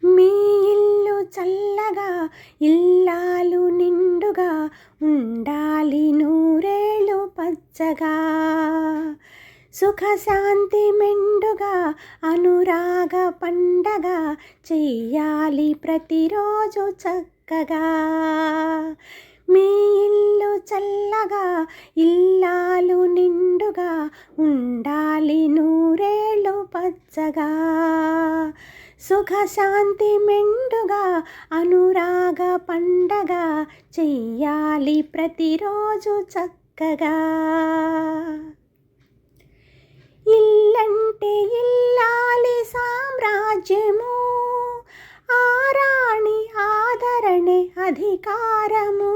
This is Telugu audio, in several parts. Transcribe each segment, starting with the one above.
మీ ఇల్లు చల్లగా ఇల్లాలు నిండుగా ఉండాలి నూరేళ్ళు పచ్చగా. సుఖశాంతి మెండుగా అనురాగ పండగ చెయ్యాలి ప్రతిరోజు చక్కగా. మీ ఇల్లు చల్లగా ఇల్లాలు నిండుగా ఉండాలి నూరేళ్ళు పచ్చగా. సుఖశాంతి మెండుగా అనురాగ పండగ చెయ్యాలి ప్రతిరోజు చక్కగా. ఇల్లంటే ఇల్లాలి సామ్రాజ్యము, ఆరాణి ఆదరణే అధికారము.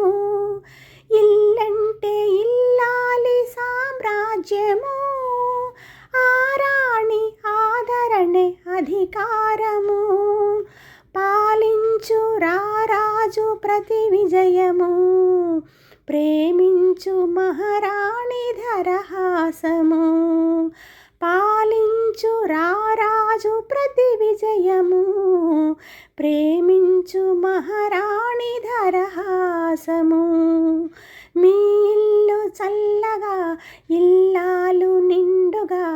ఇల్లంటే ఇల్లాలి సామ్రాజ్యము, ఆరాణి ఆదరణే అధికారము. పాలించు రారాజు ప్రతి విజయము, ప్రేమించు మహారాణి ధరహాసము. పాలించు రారాజు ప్రతి విజయము, ప్రేమించు మహారాణి ధరహాసము. మీ ఇల్లు చల్లగా ఇల్లాలు నిండుగా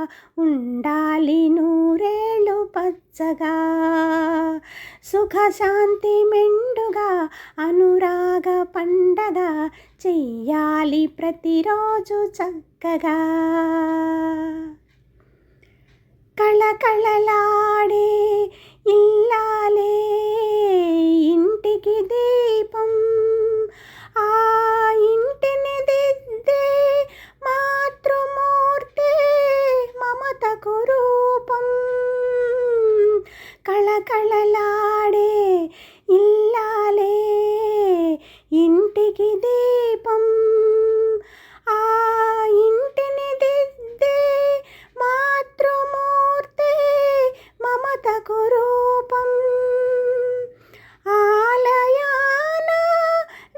ఉండాలి నూరేళ్ళు పచ్చగా. సుఖశాంతి మెండుగా అనురాగ పండగ చెయ్యాలి ప్రతిరోజు చక్కగా. కళకళలాడే ఇల్లాలే ఇంటికి దీపం, ఆ ఇంటిని దిద్దే మాతృమూర్తి మమతకు రూపం. కళకళలాడే ఇల్లాలే ఇంటికి దీపం, ఆ ఇంటిని దిద్దే మాతృమూర్తి మమతకు రూపం. ఆలయాన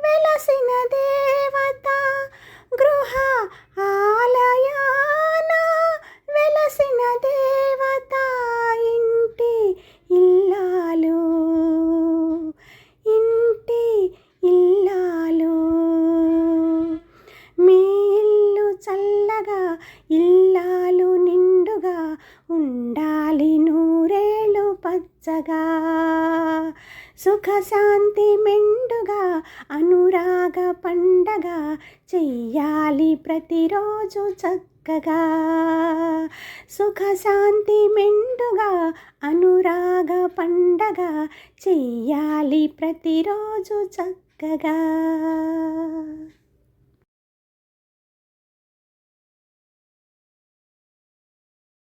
వెలసిన దేవత గృహ, ఆలయాన వెలసిన దేవత ఇంటి ఇల్లాలు, ఇంటి ఇల్లాలు. మీ ఇల్లు చల్లగా ఇల్లాలు నిండుగా ఉండాలి నూరేళ్ళు పచ్చగా. సుఖశాంతి మెండుగా అనురాగ పండగ చెయ్యాలి ప్రతిరోజు చక్కగా. సుఖశాంతి మెండుగా అనురాగ పండగ చెయ్యాలి ప్రతిరోజు చక్కగా.